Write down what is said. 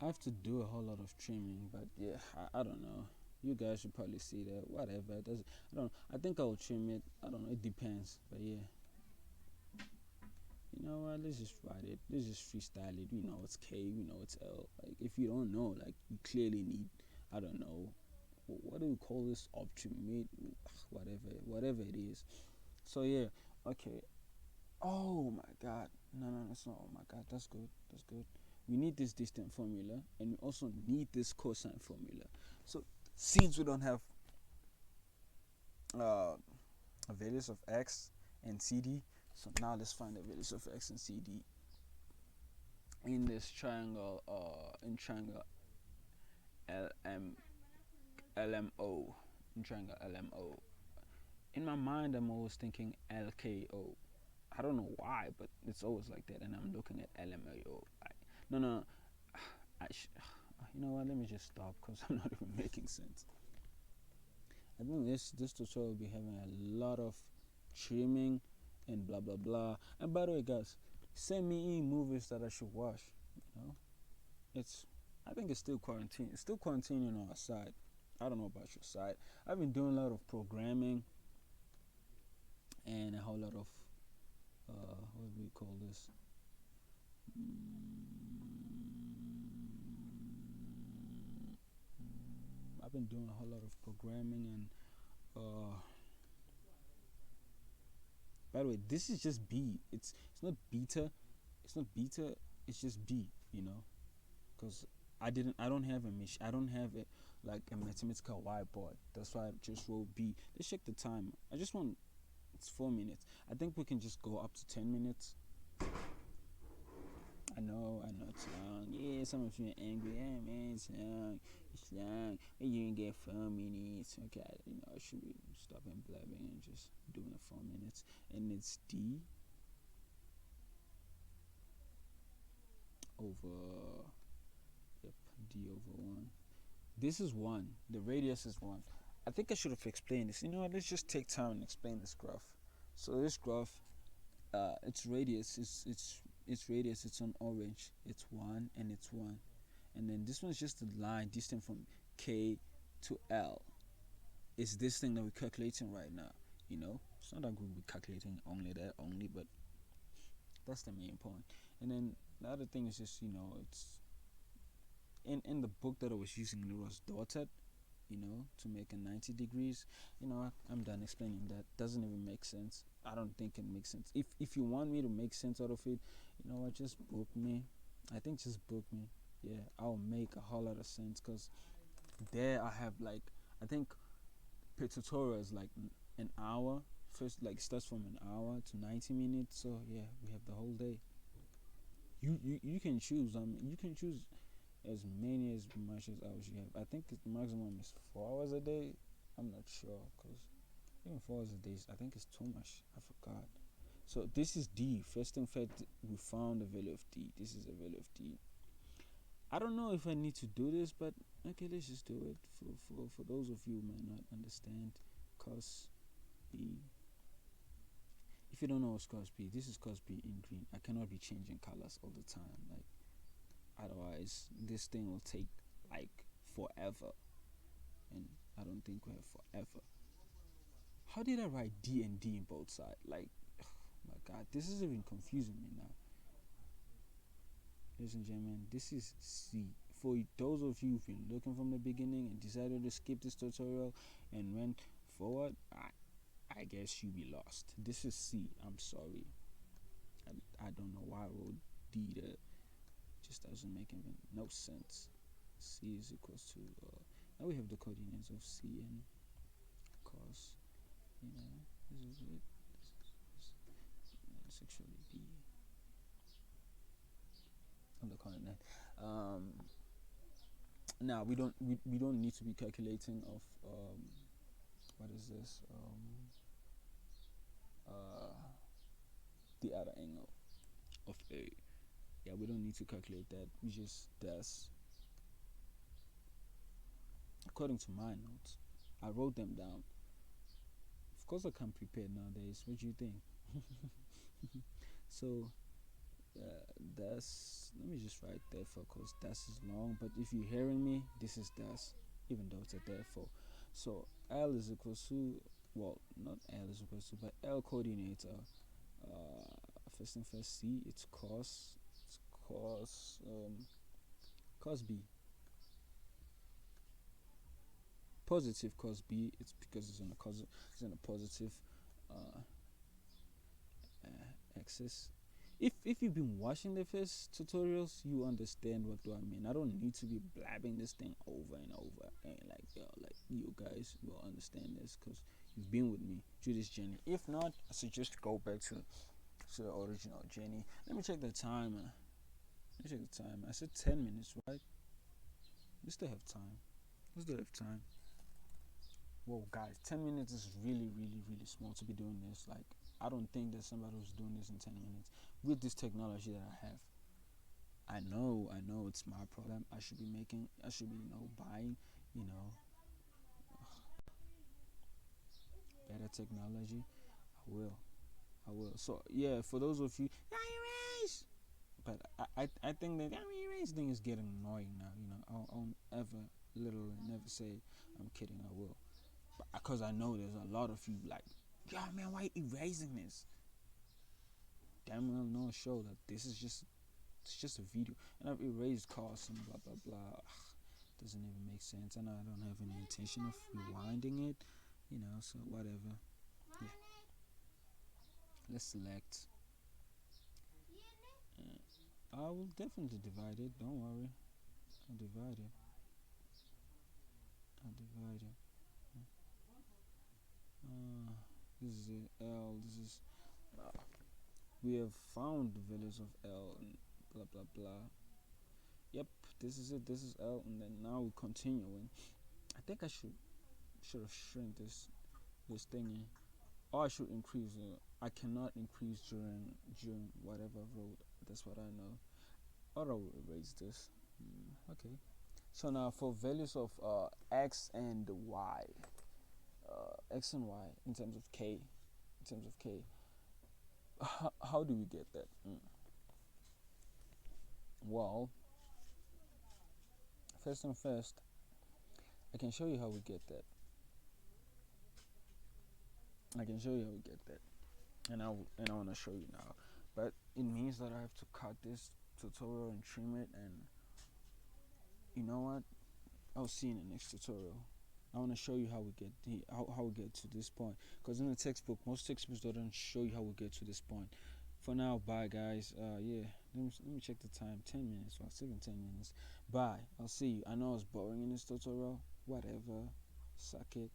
I have to do a whole lot of trimming, but yeah, I don't know. You guys should probably see that. Whatever. It doesn't. I don't. I think I will trim it. I don't know. It depends. But yeah. You know what? Let's just write it. Let's just freestyle it. We know it's K. We know it's L. Like if you don't know, like you clearly need. I don't know. What do we call this? Optimate. Whatever it is. So yeah. Okay. Oh my God. No. That's not. Oh my God. That's good. That's good. We need this distant formula, and we also need this cosine formula. So since we don't have uh, values of x and cd, so now let's find the values of x and cd in this triangle. In triangle LM LMO. In triangle LMO. In my mind, I'm always thinking LKO. I don't know why, but it's always like that, and I'm looking at LMAO. No. You know what? Let me just stop because I'm not even making sense. I think this tutorial will be having a lot of trimming and blah blah blah. And by the way, guys, send me in movies that I should watch. You know, it's I think it's still quarantine. It's still quarantining on our side. I don't know about your side. I've been doing a lot of programming and a whole lot of what do we call this? I've been doing a whole lot of programming and by the way, this is just B. It's not beta. It's not beta. It's just B. You know, because I don't have I don't have it like a mathematical whiteboard. That's why I just wrote B. Let's check the time. I just want it's 4 minutes. I think we can just go up to 10 minutes. I know it's long. Yeah, some of you are angry. Yeah, man, it's long. It's long. You can get 4 minutes. Okay, I should be stopping blabbing and just doing the 4 minutes. And it's D over, yep, D over 1. This is 1. The radius is 1. I think I should have explained this. You know what? Let's just take time and explain this graph. So this graph, its radius its radius. It's on orange. It's 1 and it's 1, and then this one's just a line distant from K to L. It's this thing that we're calculating right now. It's not that we'll be calculating only, but that's the main point. And then the other thing is just it's in the book that I was using. It was dotted, to make a 90 degrees. I'm done explaining that. Doesn't even make sense. I don't think it makes sense. If you want me to make sense out of it, just book me. I think just book me. Yeah, I'll make a whole lot of sense, because there I have like, I think per tutorial is like an hour. First, like, starts from an hour to 90 minutes. So yeah, we have the whole day. You can choose. You can choose as many as much as hours you have. I think the maximum is 4 hours a day. I'm not sure, because even 4 hours a day, I think it's too much. I forgot. So this is D. First thing first, we found the value of D. This is the value of D. I don't know if I need to do this, but okay, let's just do it. For those of you who might not understand, cos B. If you don't know what's cos B, this is cos B in green. I cannot be changing colors all the time. Like, otherwise, this thing will take like forever, and I don't think we have forever. How did I write D and D in both sides? Like, oh my God, this is even confusing me now. Ladies and gentlemen, this is C. For those of you who've been looking from the beginning and decided to skip this tutorial and went forward, I guess you be lost. This is C. I'm sorry. I don't know why I wrote D there. Just doesn't make even no sense. C is equals to now we have the coordinates of C and cos. This is it. This is actually D on the coordinate. Now we don't need to be calculating of what is this uh, the other angle of A. Yeah, we don't need to calculate that. We just does. According to my notes, I wrote them down. Of course, I come prepared nowadays. What do you think? So That's, let me just write therefore because that's is long. But if you're hearing me, this is that's, even though it's a therefore. So L is equals to, well, not L is equals to, but L coordinator. First and first, C, it's cos cos B, positive cos B. It's because it's on a it's on a positive uh, axis. If you've been watching the first tutorials, you understand what do I mean. I don't need to be blabbing this thing over and over, and like, yo, like you guys will understand this because you've been with me through this journey. If not, I suggest go back to the original journey. Let me check the time. Let me check the time. I said 10 minutes, right? We still have time. We still have time. Whoa, guys, 10 minutes is really, really, really small to be doing this. Like, I don't think there's somebody who's doing this in 10 minutes with this technology that I have. I know it's my problem. I should be making, I should be, buying, you know, better technology. I will. So yeah, for those of you, but I think that thing is getting annoying now. I'll ever literally never say I'm kidding. I will, because I know there's a lot of you like, yeah, man, why you erasing this? Damn well know show that this is just, it's just a video, and I've erased costs and blah blah blah. Doesn't even make sense, and I don't have any intention of rewinding it. So whatever. Yeah, let's select. I will definitely divide it. Don't worry, I'll divide it. I'll divide it. Uh, this is it. L. This is. We have found the values of L and blah blah blah. Yep, this is it. This is L, and then now we're continuing. I think I should have shrunk this thingy. Or I should increase. I cannot increase during whatever road. That's what I know. Or I will erase this. Okay. So now for values of x and y, x and y in terms of k, how do we get that? Well, first and first, I can show you how we get that. And I want to show you now. But it means that I have to cut this tutorial and trim it, and you know what? I'll see you in the next tutorial. I want to show you how we get how we get to this point. Because in the textbook, most textbooks don't show you how we get to this point. For now, bye guys. Yeah, let me check the time. 10 minutes. Well, still in 10 minutes. Bye. I'll see you. I know I was boring in this tutorial. Whatever. Suck it.